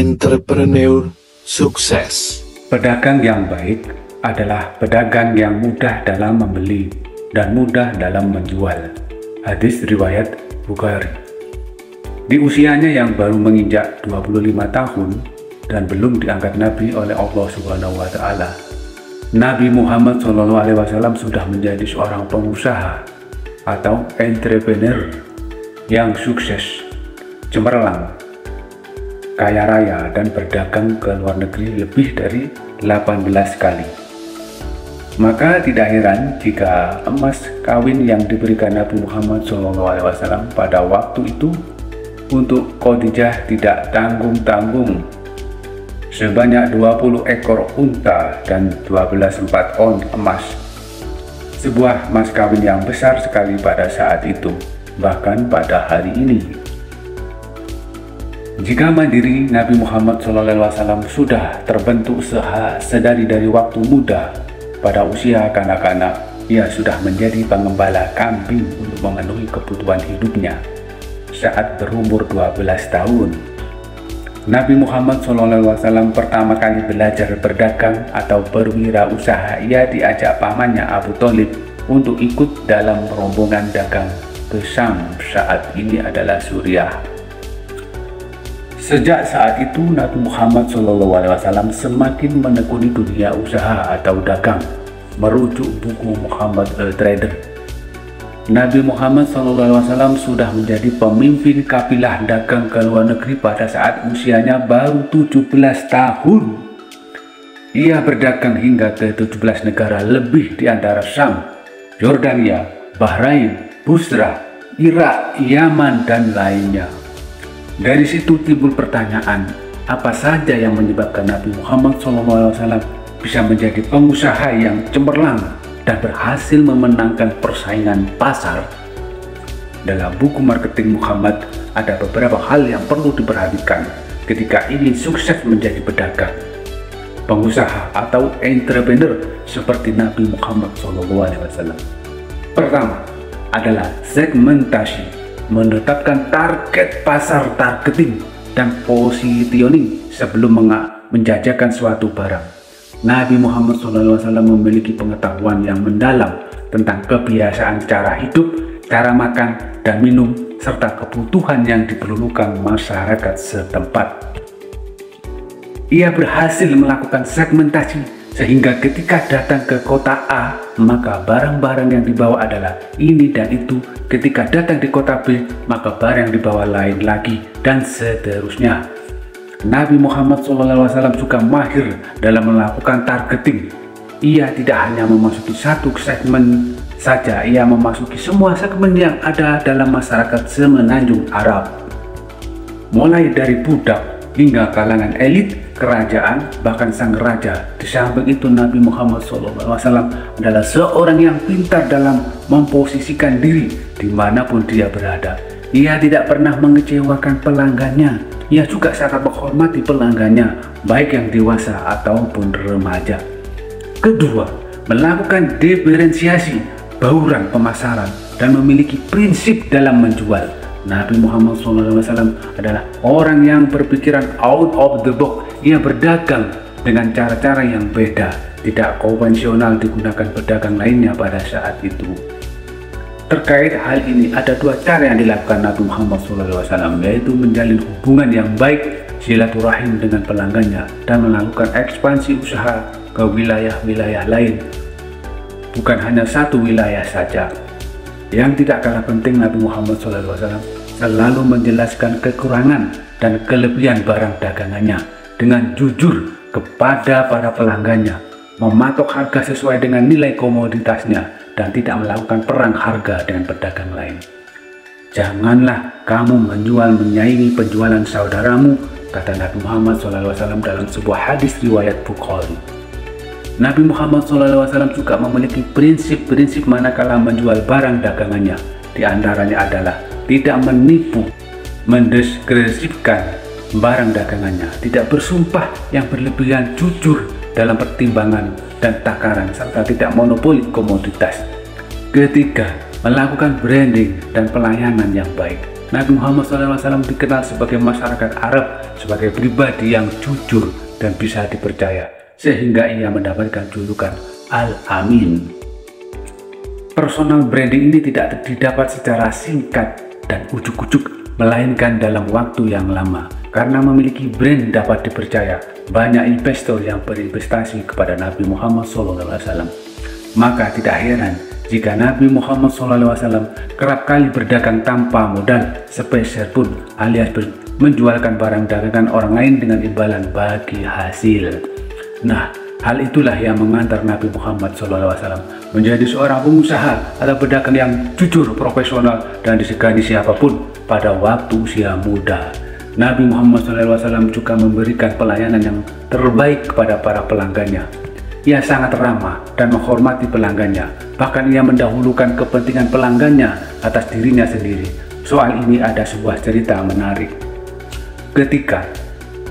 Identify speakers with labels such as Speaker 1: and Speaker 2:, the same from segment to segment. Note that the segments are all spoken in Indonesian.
Speaker 1: entrepreneur sukses.
Speaker 2: Pedagang yang baik adalah pedagang yang mudah dalam membeli dan mudah dalam menjual. Hadis riwayat Bukhari. Di usianya yang baru menginjak 25 tahun dan belum diangkat Nabi oleh Allah Subhanahu wa Ta'ala, Nabi Muhammad SAW sudah menjadi seorang pengusaha atau entrepreneur yang sukses, cemerlang, kaya raya, dan berdagang ke luar negeri lebih dari 18 kali. Maka tidak heran jika emas kawin yang diberikan Nabi Muhammad SAW pada waktu itu untuk Khadijah tidak tanggung-tanggung, sebanyak 20 ekor unta dan 12 on emas. Sebuah mas kawin yang besar sekali pada saat itu, bahkan pada hari ini. Jika mandiri, Nabi Muhammad SAW sudah terbentuk sedari dari waktu muda. Pada usia kanak-kanak, ia sudah menjadi pengembala kambing untuk memenuhi kebutuhan hidupnya. Saat berumur 12 tahun, Nabi Muhammad SAW pertama kali belajar berdagang atau berwirausaha. Ia diajak pamannya Abu Thalib untuk ikut dalam rombongan dagang ke Syam, saat ini adalah Suriah. Sejak saat itu Nabi Muhammad SAW semakin menekuni dunia usaha atau dagang. Merujuk buku Muhammad Trader, Nabi Muhammad SAW sudah menjadi pemimpin kafilah dagang ke luar negeri pada saat usianya baru 17 tahun. Ia berdagang hingga ke 17 negara lebih, di antara Syam, Yordania, Bahrain, Busra, Irak, Yaman, dan lainnya. Dari situ timbul pertanyaan, apa saja yang menyebabkan Nabi Muhammad SAW bisa menjadi pengusaha yang cemerlang dan berhasil memenangkan persaingan pasar? Dalam buku marketing Muhammad ada beberapa hal yang perlu diperhatikan ketika ingin sukses menjadi pedagang, pengusaha atau entrepreneur seperti Nabi Muhammad SAW. Pertama adalah segmentasi, menetapkan target pasar, targeting, dan positioning sebelum menjajakan suatu barang. Nabi Muhammad SAW memiliki pengetahuan yang mendalam tentang kebiasaan cara hidup, cara makan dan minum, serta kebutuhan yang diperlukan masyarakat setempat. Ia berhasil melakukan segmentasi sehingga ketika datang ke kota A, maka barang-barang yang dibawa adalah ini dan itu. Ketika datang di kota B, maka barang yang dibawa lain lagi, dan seterusnya. Nabi Muhammad SAW juga mahir dalam melakukan targeting. Ia tidak hanya memasuki satu segmen saja, ia memasuki semua segmen yang ada dalam masyarakat semenanjung Arab. Mulai dari budak hingga kalangan elit, kerajaan, bahkan sang raja. Di samping itu, Nabi Muhammad SAW adalah seorang yang pintar dalam memposisikan diri dimanapun dia berada. Ia tidak pernah mengecewakan pelanggannya. Ia juga sangat menghormati pelanggannya, baik yang dewasa ataupun remaja. Kedua, melakukan diferensiasi, bauran pemasaran, dan memiliki prinsip dalam menjual. Nabi Muhammad SAW adalah orang yang berpikiran out of the box. Ia berdagang dengan cara-cara yang beda, tidak konvensional digunakan pedagang lainnya pada saat itu. Terkait hal ini, ada dua cara yang dilakukan Nabi Muhammad SAW, yaitu menjalin hubungan yang baik, silaturahim dengan pelanggannya, dan melakukan ekspansi usaha ke wilayah-wilayah lain. Bukan hanya satu wilayah saja. Yang tidak kalah penting, Nabi Muhammad SAW selalu menjelaskan kekurangan dan kelebihan barang dagangannya dengan jujur kepada para pelanggannya, mematok harga sesuai dengan nilai komoditasnya, dan tidak melakukan perang harga dengan pedagang lain. Janganlah kamu menjual menyaingi penjualan saudaramu, kata Nabi Muhammad SAW dalam sebuah hadis riwayat Bukhari. Nabi Muhammad SAW juga memiliki prinsip-prinsip manakala menjual barang dagangannya. Di antaranya adalah tidak menipu, mendeskripsikan barang dagangannya, tidak bersumpah yang berlebihan, jujur dalam pertimbangan dan takaran, serta tidak monopoli komoditas. Ketiga, melakukan branding dan pelayanan yang baik. Nabi Muhammad SAW dikenal sebagai masyarakat Arab sebagai pribadi yang jujur dan bisa dipercaya, sehingga ia mendapatkan julukan Al-Amin. Personal branding ini tidak didapat secara singkat dan ujuk-ujuk, melainkan dalam waktu yang lama. Karena memiliki brand dapat dipercaya, banyak investor yang berinvestasi kepada Nabi Muhammad SAW. Maka tidak heran jika Nabi Muhammad SAW kerap kali berdagang tanpa modal sepeser pun, alias menjualkan barang dagangan orang lain dengan imbalan bagi hasil. Nah, hal itulah yang mengantar Nabi Muhammad SAW menjadi seorang pengusaha atau pedagang yang jujur, profesional, dan disegani siapapun pada waktu usia muda. Nabi Muhammad SAW juga memberikan pelayanan yang terbaik kepada para pelanggannya. Ia sangat ramah dan menghormati pelanggannya, bahkan ia mendahulukan kepentingan pelanggannya atas dirinya sendiri. Soal ini ada sebuah cerita menarik.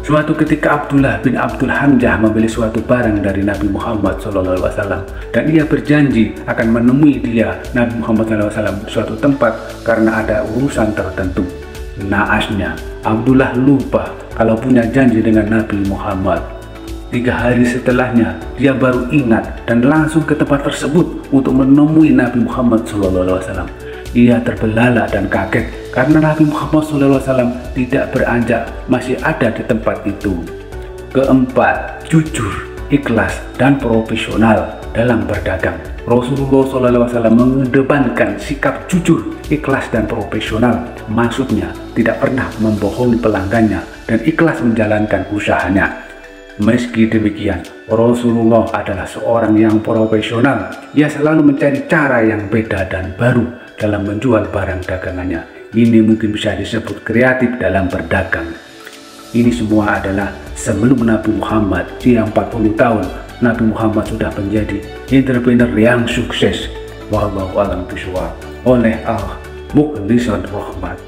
Speaker 2: Suatu ketika Abdullah bin Abdul Hamzah membeli suatu barang dari Nabi Muhammad SAW, dan ia berjanji akan menemui dia, Nabi Muhammad SAW, suatu tempat karena ada urusan tertentu. Naasnya, Abdullah lupa kalau punya janji dengan Nabi Muhammad. 3 hari setelahnya, dia baru ingat dan langsung ke tempat tersebut untuk menemui Nabi Muhammad SAW. Ia terbelalak dan kaget karena Nabi Muhammad SAW tidak beranjak masih ada di tempat itu. Keempat, jujur, ikhlas, dan profesional dalam berdagang. Rasulullah SAW mengedepankan sikap jujur, ikhlas, dan profesional. Maksudnya tidak pernah membohongi pelanggannya dan ikhlas menjalankan usahanya. Meski demikian, Rasulullah adalah seorang yang profesional. Ia selalu mencari cara yang beda dan baru dalam menjual barang dagangannya. Ini mungkin bisa disebut kreatif dalam berdagang. Ini semua adalah sebelum Nabi Muhammad. Yang 40 tahun Nabi Muhammad sudah menjadi entrepreneur yang sukses. Wallahu a'lam bishawab. Oleh Al Mukhlisun Rahmat.